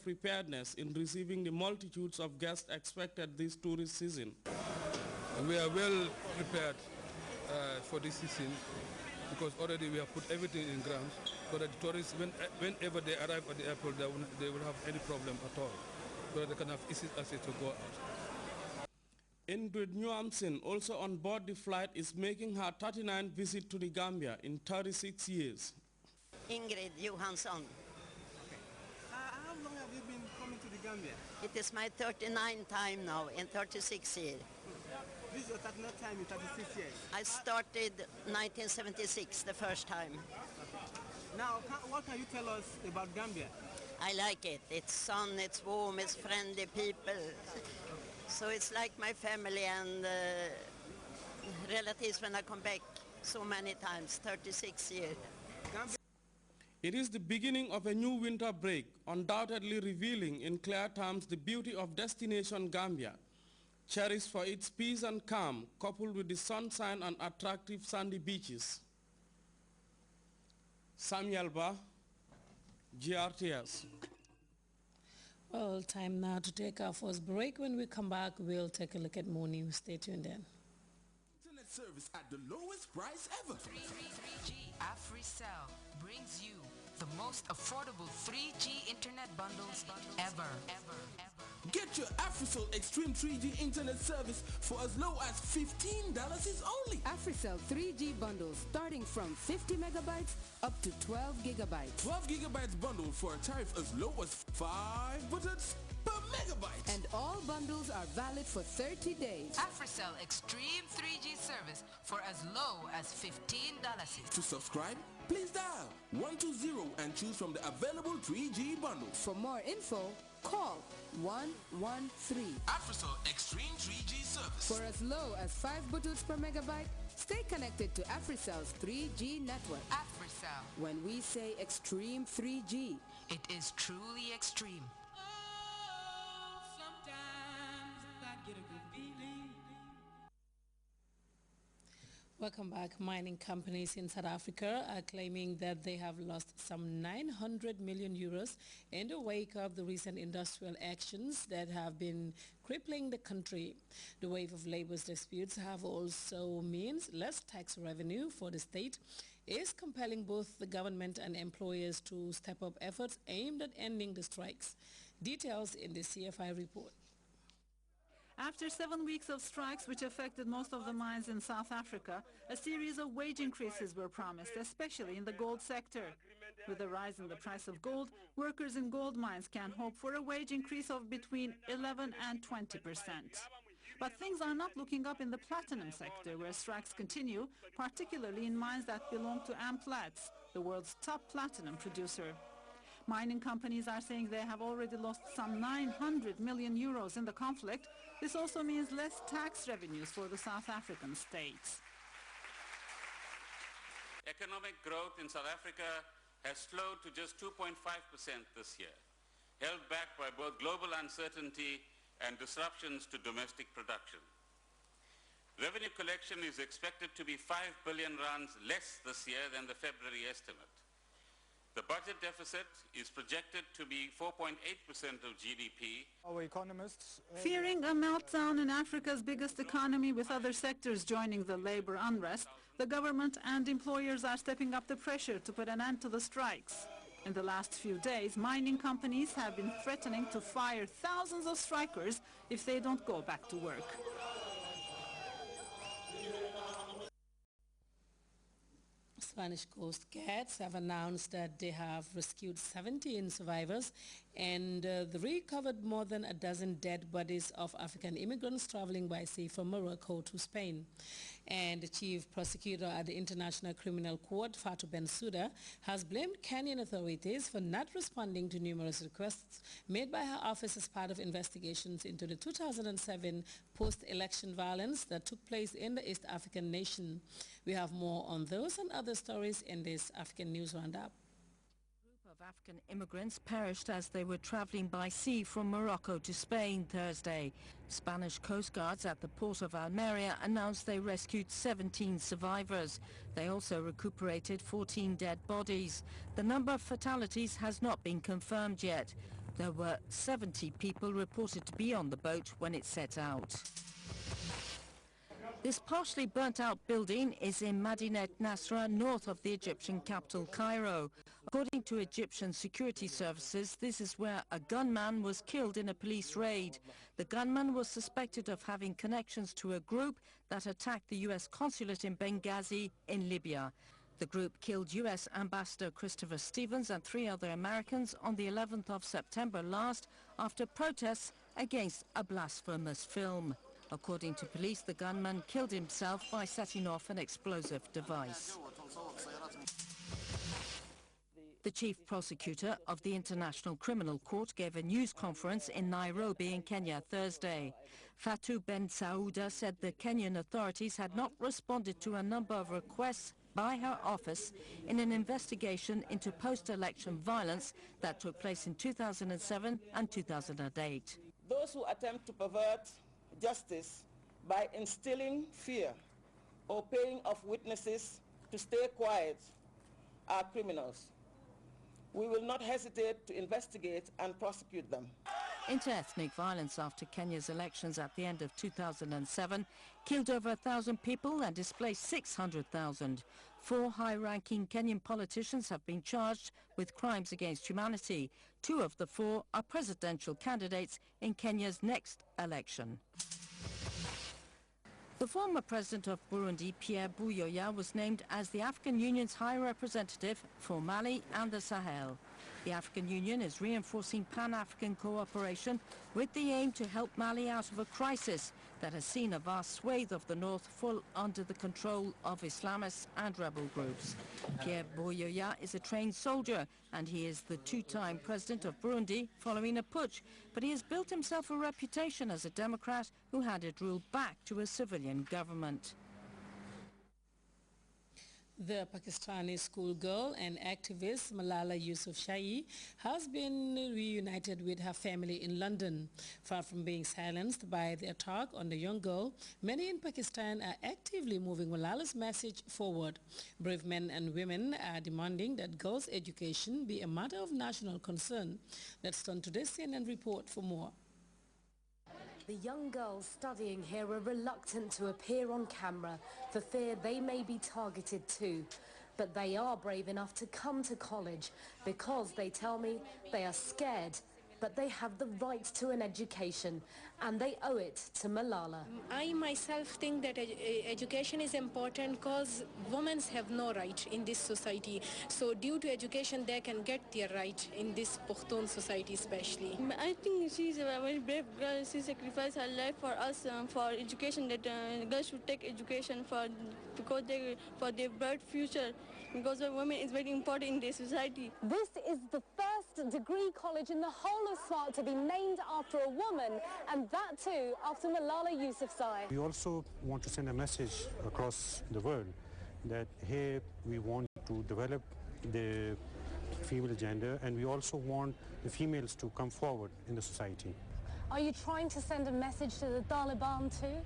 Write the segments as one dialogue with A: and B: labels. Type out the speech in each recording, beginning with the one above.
A: preparedness in receiving the multitudes of guests expected this tourist season?
B: We are well prepared for this season because already we have put everything in ground so that the tourists, whenever they arrive at the airport, they will have any problem at all, so that they can have easy access to go out.
A: Ingrid Nguamsin, also on board the flight, is making her 39th visit to the Gambia in 36 years.
C: Ingrid Johansson.
D: How long have you been coming to the Gambia?
C: It is my 39th time now in 36 years.
D: This is your 39th time in 36 years?
C: I started 1976, the first time.
D: Now, what can you tell us about Gambia?
C: I like it. It's sun, it's warm, it's friendly people. So it's like my family and relatives when I come back so many times, 36 years.
A: It is the beginning of a new winter break, undoubtedly revealing in clear terms the beauty of destination Gambia, cherished for its peace and calm, coupled with the sunshine and attractive sandy beaches. Samuel Ba, GRTS.
E: Well, time now to take our first break. When we come back, we'll take a look at more news. Stay tuned in.
F: Internet service at the lowest price ever.
G: 3G AfriCell brings you the most affordable 3G internet bundles ever.
F: Get your AfriCell Extreme 3G internet service for as low as $15 is only.
H: AfriCell 3G bundles starting from 50 megabytes up to 12 gigabytes.
F: 12 gigabytes bundle for a tariff as low as $5 per megabyte.
H: And all bundles are valid for 30 days.
G: AfriCell Extreme 3G service for as low as $15.
F: To subscribe, please dial 120 and choose from the available 3G bundles.
H: For more info, call 113.
F: AfriCell Extreme 3G service.
H: For as low as 5 bottles per megabyte, stay connected to AfriCell's 3G network.
G: AfriCell.
H: When we say Extreme 3G,
G: it is truly extreme.
E: Welcome back. Mining companies in South Africa are claiming that they have lost some 900 million euros in the wake of the recent industrial actions that have been crippling the country. The wave of labor disputes have also means less tax revenue for the state, is compelling both the government and employers to step up efforts aimed at ending the strikes. Details in the CFI report.
I: After 7 weeks of strikes which affected most of the mines in South Africa, a series of wage increases were promised, especially in the gold sector. With the rise in the price of gold, workers in gold mines can hope for a wage increase of between 11 and 20%. But things are not looking up in the platinum sector, where strikes continue, particularly in mines that belong to Amplats, the world's top platinum producer. Mining companies are saying they have already lost some 900 million euros in the conflict. This also means less tax revenues for the South African states.
J: Economic growth in South Africa has slowed to just 2.5% this year, held back by both global uncertainty and disruptions to domestic production. Revenue collection is expected to be 5 billion rands less this year than the February estimate. The budget deficit is projected to be 4.8% of GDP.
K: Our economists...
I: Fearing a meltdown in Africa's biggest economy with other sectors joining the labor unrest, the government and employers are stepping up the pressure to put an end to the strikes. In the last few days, mining companies have been threatening to fire thousands of strikers if they don't go back to work.
E: Spanish Coast Guards have announced that they have rescued 17 survivors and they recovered more than a dozen dead bodies of African immigrants traveling by sea from Morocco to Spain. And the chief prosecutor at the International Criminal Court, Fatou Bensouda, has blamed Kenyan authorities for not responding to numerous requests made by her office as part of investigations into the 2007 post-election violence that took place in the East African nation. We have more on those and other stories in this African News Roundup.
L: A group of African immigrants perished as they were traveling by sea from Morocco to Spain Thursday. Spanish Coast Guards at the port of Almeria announced they rescued 17 survivors. They also recuperated 14 dead bodies. The number of fatalities has not been confirmed yet. There were 70 people reported to be on the boat when it set out. This partially burnt-out building is in Medinet Nasra, north of the Egyptian capital, Cairo. According to Egyptian security services, this is where a gunman was killed in a police raid. The gunman was suspected of having connections to a group that attacked the U.S. consulate in Benghazi in Libya. The group killed U.S. Ambassador Christopher Stevens and 3 other Americans on the 11th of September last after protests against a blasphemous film. According to police, the gunman killed himself by setting off an explosive device. The chief prosecutor of the International Criminal Court gave a news conference in Nairobi in Kenya Thursday. Fatou Bensouda said the Kenyan authorities had not responded to a number of requests by her office in an investigation into post-election violence that took place in 2007 and 2008.
K: Those who attempt to pervert justice by instilling fear or paying off witnesses to stay quiet are criminals. We will not hesitate to investigate and prosecute them.
L: Inter-ethnic violence after Kenya's elections at the end of 2007 killed over 1,000 people and displaced 600,000. 4 high-ranking Kenyan politicians have been charged with crimes against humanity. 2 of the 4 are presidential candidates in Kenya's next election. The former president of Burundi, Pierre Buyoya, was named as the African Union's High Representative for Mali and the Sahel. The African Union is reinforcing Pan-African cooperation with the aim to help Mali out of a crisis that has seen a vast swathe of the north fall under the control of Islamists and rebel groups. Pierre Buyoya is a trained soldier and he is the 2-time president of Burundi following a putsch, but he has built himself a reputation as a democrat who handed rule back to a civilian government.
E: The Pakistani schoolgirl and activist Malala Yousafzai has been reunited with her family in London. Far from being silenced by the attack on the young girl, many in Pakistan are actively moving Malala's message forward. Brave men and women are demanding that girls' education be a matter of national concern. Let's turn to this CNN report for more.
M: The young girls studying here are reluctant to appear on camera for fear they may be targeted too. But they are brave enough to come to college because, they tell me, they are scared, but they have the right to an education and they owe it to Malala.
N: I myself think that education is important because women have no right in this society. So due to education they can get their right in this Pakhtun society especially.
O: I think she's a very brave girl. She sacrificed her life for us, for education, that girls should take education for their bright future. Because women is very important in this society.
M: This is the first degree college in the whole of Swat to be named after a woman, and that too after Malala Yousafzai.
P: We also want to send a message across the world that here we want to develop the female agenda, and we also want the females to come forward in the society.
M: Are you trying to send a message to the Taliban too?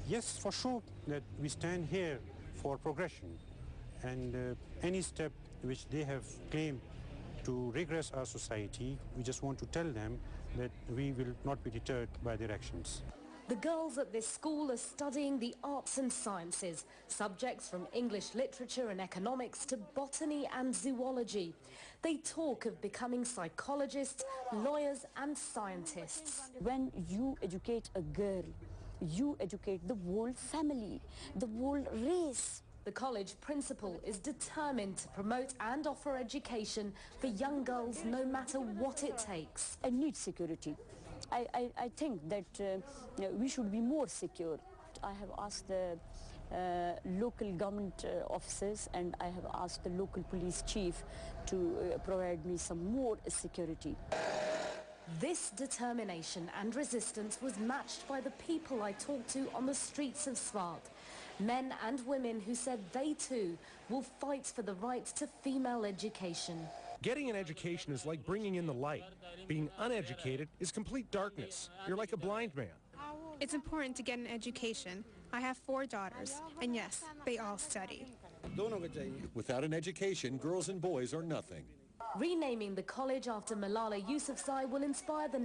P: Yes, for sure, that we stand here for progression. And any step which they have claimed to regress our society, we just want to tell them that we will not be deterred by their actions.
M: The girls at this school are studying the arts and sciences, subjects from English literature and economics to botany and zoology. They talk of becoming psychologists, lawyers and scientists.
Q: When you educate a girl, you educate the whole family, the whole race.
M: The college principal is determined to promote and offer education for young girls no matter what it takes.
Q: I need security. I think that we should be more secure. I have asked the local government officers and I have asked the local police chief to provide me some more security.
M: This determination and resistance was matched by the people I talked to on the streets of Swat. Men and women who said they too will fight for the right to female education.
R: Getting an education is like bringing in the light. Being uneducated is complete darkness. You're like a blind man.
S: It's important to get an education. I have 4 daughters, and yes, they all study.
T: Without an education, girls and boys are nothing.
M: Renaming the college after Malala Yousafzai will inspire the